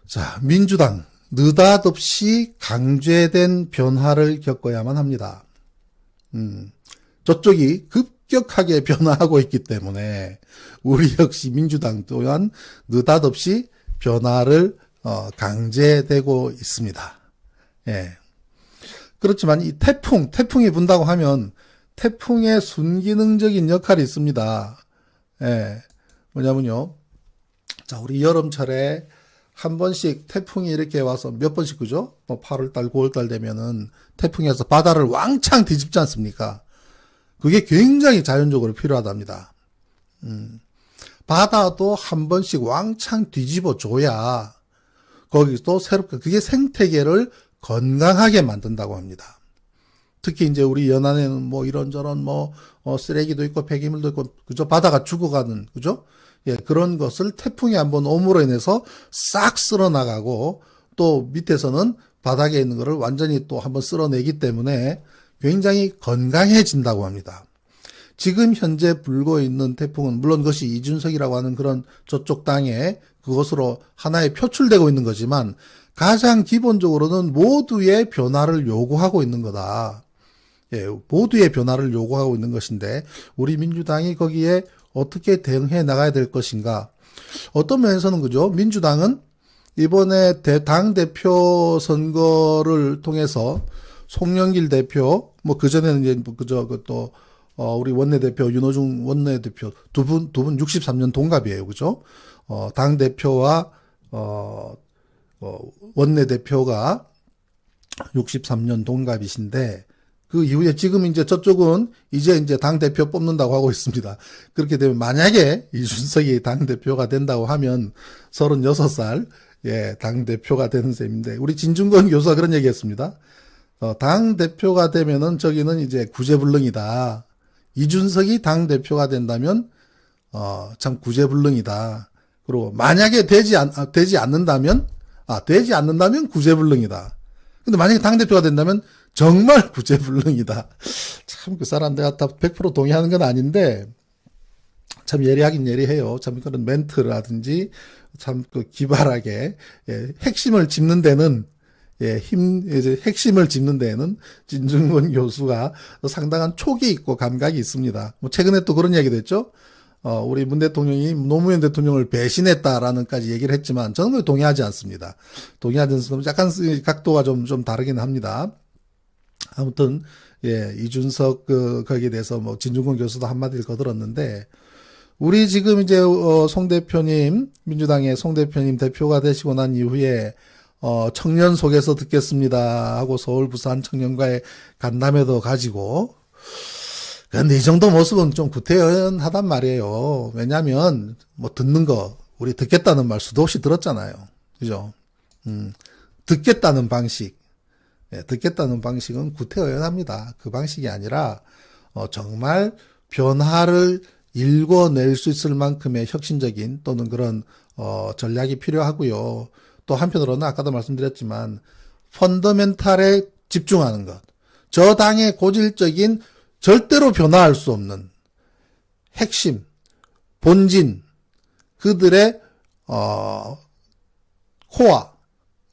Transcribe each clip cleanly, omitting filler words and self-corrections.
자, 민주당 느닷없이 강제된 변화를 겪어야만 합니다. 저쪽이 급격하게 변화하고 있기 때문에 우리 역시 민주당 또한 느닷없이 변화를 강제되고 있습니다. 예. 그렇지만 이 태풍이 분다고 하면 태풍의 순기능적인 역할이 있습니다. 예. 뭐냐면요. 자, 우리 여름철에 한 번씩 태풍이 이렇게 와서 몇 번씩 그죠? 8월달, 9월달 되면은 태풍에서 바다를 왕창 뒤집지 않습니까? 그게 굉장히 자연적으로 필요하답니다. 바다도 한 번씩 왕창 뒤집어 줘야 거기서 새롭게 그게 생태계를 건강하게 만든다고 합니다. 특히 이제 우리 연안에는 뭐 이런저런 쓰레기도 있고 폐기물도 있고 그죠? 바다가 죽어가는 그죠? 예, 그런 것을 태풍이 한번 옴으로 인해서 싹 쓸어나가고 또 밑에서는 바닥에 있는 것을 완전히 또 한번 쓸어내기 때문에 굉장히 건강해진다고 합니다. 지금 현재 불고 있는 태풍은 물론 그것이 이준석이라고 하는 그런 저쪽 땅에 그것으로 하나의 표출되고 있는 거지만 가장 기본적으로는 모두의 변화를 요구하고 있는 거다. 예, 모두의 변화를 요구하고 있는 것인데 우리 민주당이 거기에 어떻게 대응해 나가야 될 것인가? 어떤 면에서는 그죠? 민주당은 이번에 당대표 선거를 통해서 송영길 대표, 그전에는 이제 우리 원내대표, 윤호중 원내대표 두 분 63년 동갑이에요. 그죠? 당대표와, 원내대표가 63년 동갑이신데, 그 이후에 지금 이제 저쪽은 이제 당대표 뽑는다고 하고 있습니다. 그렇게 되면 만약에 이준석이 당대표가 된다고 하면 36살, 예, 당대표가 되는 셈인데, 우리 진중권 교수가 그런 얘기 했습니다. 당대표가 되면은 저기는 이제 구제불능이다. 이준석이 당대표가 된다면, 참 구제불능이다. 그리고 만약에 되지 않는다면 구제불능이다. 근데 만약에 당대표가 된다면 정말 구제불능이다. 참 그 사람 내가 다 100% 동의하는 건 아닌데 참 예리하긴 예리해요. 참 그런 멘트라든지 참 그 기발하게 핵심을 짚는 데는 핵심을 짚는 데에는 진중권 교수가 상당한 촉이 있고 감각이 있습니다. 최근에 또 그런 얘기도 했죠. 우리 문 대통령이 노무현 대통령을 배신했다라는까지 얘기를 했지만 저는 그걸 동의하지 않습니다. 동의하지 않습니다. 약간 각도가 좀 다르긴 합니다. 아무튼 이준석 거기에 대해서 진중권 교수도 한마디를 거들었는데 우리 지금 이제 송 대표님 민주당의 송 대표님 대표가 되시고 난 이후에 청년 속에서 듣겠습니다 하고 서울 부산 청년과의 간담회도 가지고 근데 이 정도 모습은 좀 구태연하단 말이에요. 왜냐하면 듣는 거 우리 듣겠다는 말 수도 없이 들었잖아요. 그죠? 듣겠다는 방식. 듣겠다는 방식은 구태의연합니다. 그 방식이 아니라 정말 변화를 일궈낼 수 있을 만큼의 혁신적인 또는 그런 전략이 필요하고요. 또 한편으로는 아까도 말씀드렸지만 펀더멘탈에 집중하는 것. 저 당의 고질적인 절대로 변화할 수 없는 핵심, 본진, 그들의 코어,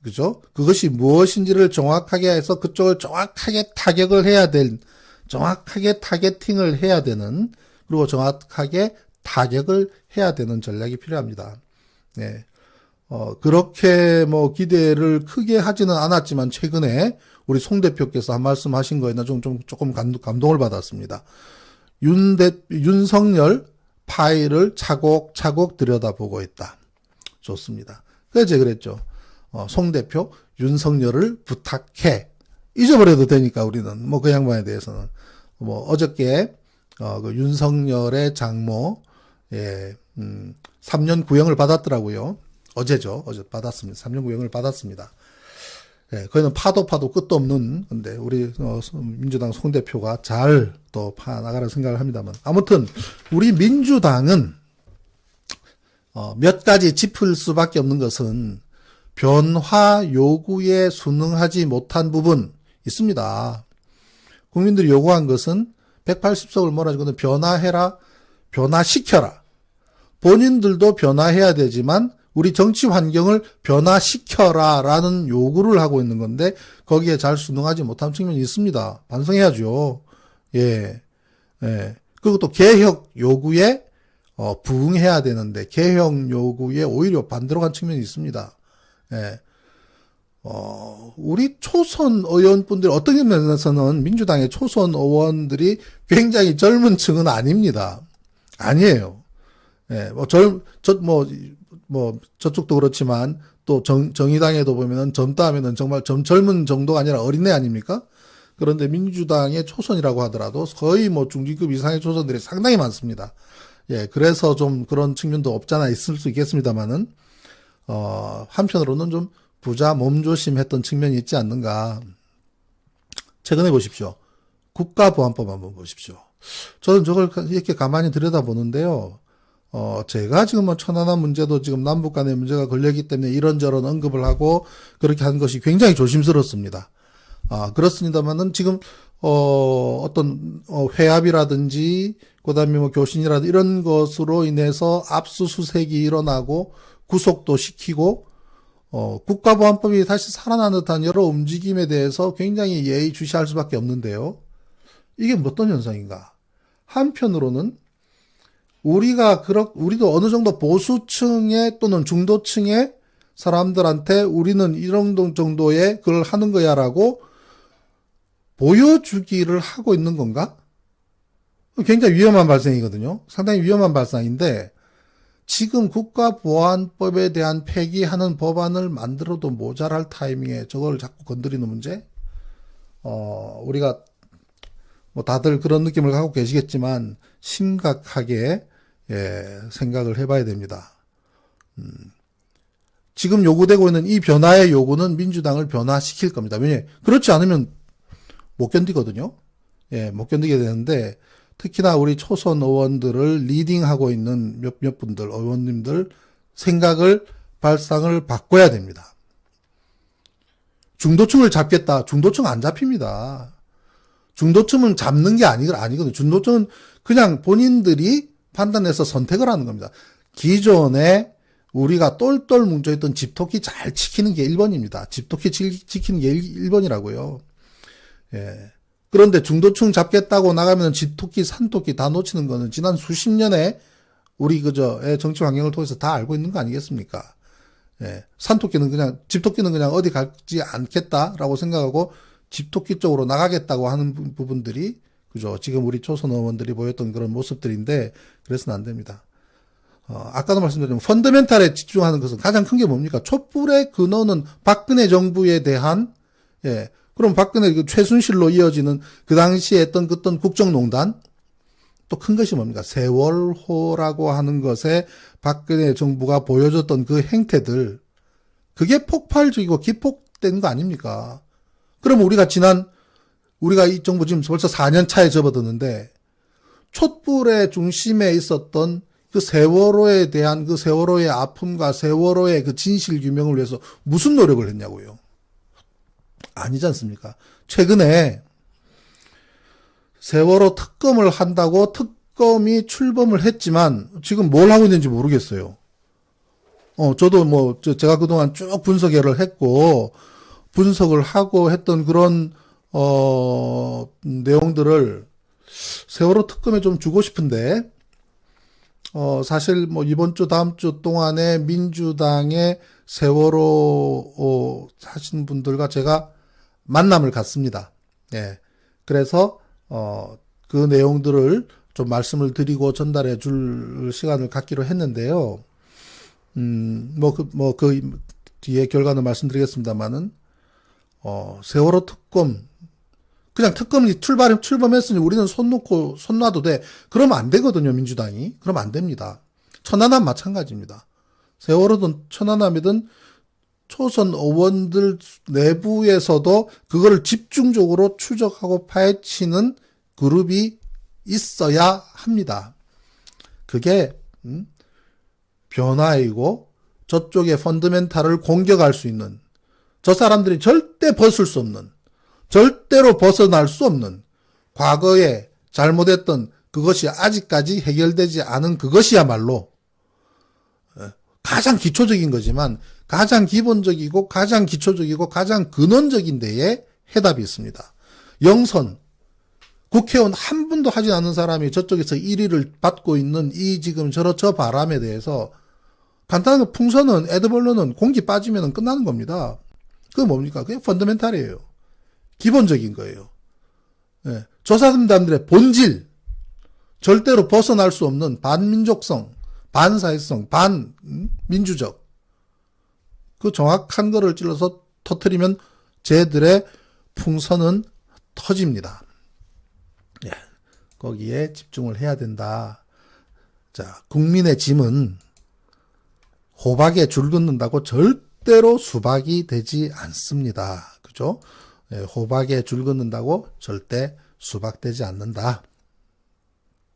그죠? 그것이 무엇인지를 정확하게 해서 그쪽을 정확하게 타격을 해야 정확하게 타겟팅을 해야 되는, 그리고 정확하게 타격을 해야 되는 전략이 필요합니다. 네. 그렇게 기대를 크게 하지는 않았지만 최근에 우리 송 대표께서 한 말씀 하신 거에 나 조금 감동을 받았습니다. 윤석열 파일을 차곡차곡 들여다보고 있다. 좋습니다. 그래서 그랬죠. 송 대표, 윤석열을 부탁해. 잊어버려도 되니까 우리는, 그 양반에 대해서는. 어저께, 그 윤석열의 장모, 3년 구형을 받았더라고요. 어제죠. 어제 받았습니다. 3년 구형을 받았습니다. 거기는 파도 끝도 없는, 근데 우리, 민주당 송 대표가 잘 또 파나가라 생각을 합니다만. 아무튼, 우리 민주당은, 몇 가지 짚을 수밖에 없는 것은 변화 요구에 순응하지 못한 부분 있습니다. 국민들이 요구한 것은 180석을 몰아주거든 변화해라, 변화시켜라. 본인들도 변화해야 되지만 우리 정치 환경을 변화시켜라라는 요구를 하고 있는 건데 거기에 잘 순응하지 못한 측면이 있습니다. 반성해야죠. 예, 예. 그리고 또 개혁 요구에 부응해야 되는데 개혁 요구에 오히려 반대로 간 측면이 있습니다. 예. 우리 초선 의원분들 어떤 면에서는 민주당의 초선 의원들이 굉장히 젊은 층은 아닙니다. 아니에요. 예, 저쪽도 그렇지만 또 정의당에도 보면은 젊다 하면은 정말 젊은 정도가 아니라 어린애 아닙니까? 그런데 민주당의 초선이라고 하더라도 거의 중진급 이상의 초선들이 상당히 많습니다. 예, 그래서 좀 그런 측면도 없잖아 있을 수 있겠습니다만은, 한편으로는 좀 부자 몸조심했던 측면이 있지 않는가. 최근에 보십시오. 국가보안법 한번 보십시오. 저는 저걸 이렇게 가만히 들여다보는데요. 제가 지금 천안함 문제도 지금 남북 간의 문제가 걸렸기 때문에 이런저런 언급을 하고 그렇게 한 것이 굉장히 조심스럽습니다. 그렇습니다만은 지금, 어떤, 회합이라든지, 그 다음에 교신이라든지 이런 것으로 인해서 압수수색이 일어나고 구속도 시키고, 국가보안법이 다시 살아난 듯한 여러 움직임에 대해서 굉장히 예의주시할 수밖에 없는데요. 이게 어떤 현상인가? 한편으로는 우리도 어느 정도 보수층의 또는 중도층의 사람들한테 우리는 이런 정도의 그걸 하는 거야라고 보여주기를 하고 있는 건가? 굉장히 위험한 발상이거든요. 상당히 위험한 발상인데 지금 국가보안법에 대한 폐기하는 법안을 만들어도 모자랄 타이밍에 저걸 자꾸 건드리는 문제? 우리가 다들 그런 느낌을 갖고 계시겠지만 심각하게 생각을 해봐야 됩니다. 지금 요구되고 있는 이 변화의 요구는 민주당을 변화시킬 겁니다. 왜냐? 그렇지 않으면 못 견디거든요. 예, 못 견디게 되는데 특히나 우리 초선 의원들을 리딩하고 있는 몇 분들, 의원님들 생각을, 발상을 바꿔야 됩니다. 중도층을 잡겠다. 중도층 안 잡힙니다. 중도층은 잡는 게 아니거든요. 중도층은 그냥 본인들이 판단해서 선택을 하는 겁니다. 기존에 우리가 똘똘 뭉쳐있던 집토끼 잘 지키는 게 1번입니다. 집토끼 지키는 게 1번이라고요. 예. 그런데 중도층 잡겠다고 나가면 집토끼, 산토끼 다 놓치는 거는 지난 수십 년에 우리 정치 환경을 통해서 다 알고 있는 거 아니겠습니까? 예. 집토끼는 그냥 어디 가지 않겠다라고 생각하고 집토끼 쪽으로 나가겠다고 하는 부분들이, 지금 우리 초선 의원들이 보였던 그런 모습들인데, 그래서는 안 됩니다. 아까도 말씀드렸지만, 펀더멘탈에 집중하는 것은 가장 큰 게 뭡니까? 촛불의 근원은 박근혜 정부에 대한, 그럼 박근혜 최순실로 이어지는 그 당시에 했던 그떤 국정농단, 또 큰 것이 뭡니까? 세월호라고 하는 것에 박근혜 정부가 보여줬던 그 행태들, 그게 폭발적이고 기폭된 거 아닙니까? 그럼 우리가 이 정부 지금 벌써 4년 차에 접어드는데, 촛불의 중심에 있었던 그 세월호에 대한 그 세월호의 아픔과 세월호의 그 진실 규명을 위해서 무슨 노력을 했냐고요. 아니지 않습니까? 최근에 세월호 특검을 한다고 특검이 출범을 했지만 지금 뭘 하고 있는지 모르겠어요. 저도 제가 그동안 쭉 분석을 했고 분석을 하고 했던 그런 내용들을 세월호 특검에 좀 주고 싶은데, 사실 이번 주 다음 주 동안에 민주당의 세월호 하신 분들과 제가 만남을 갖습니다. 예. 그래서 그 내용들을 좀 말씀을 드리고 전달해 줄 시간을 갖기로 했는데요. 그 뒤에 결과는 말씀드리겠습니다만은, 세월호 특검, 그냥 특검이 출범했으니 우리는 손 놔도 돼. 그러면 안 되거든요, 민주당이. 그러면 안 됩니다. 천안함 마찬가지입니다. 세월호든 천안함이든 초선 의원들 내부에서도 그거를 집중적으로 추적하고 파헤치는 그룹이 있어야 합니다. 그게 변화이고 저쪽의 펀더멘탈을 공격할 수 있는, 저 사람들이 절대 벗을 수 없는, 절대로 벗어날 수 없는 과거에 잘못했던 그것이 아직까지 해결되지 않은 그것이야말로 가장 기초적인 거지만 가장 기본적이고 가장 기초적이고 가장 근원적인 데에 해답이 있습니다. 영선, 국회의원 한 분도 하지 않는 사람이 저쪽에서 1위를 받고 있는 이 지금 저 바람에 대해서 간단한 거 풍선은 에드벌룬은 공기 빠지면 끝나는 겁니다. 그게 뭡니까? 그게 펀더멘탈이에요. 기본적인 거예요. 예. 조사단들의 본질, 절대로 벗어날 수 없는 반민족성, 반사회성, 반민주적 그 정확한 거를 찔러서 터뜨리면 쟤들의 풍선은 터집니다. 예. 거기에 집중을 해야 된다. 자, 국민의 짐은 호박에 줄 긋는다고 절대로 수박이 되지 않습니다. 그죠? 예, 호박에 줄 긋는다고 절대 수박 되지 않는다.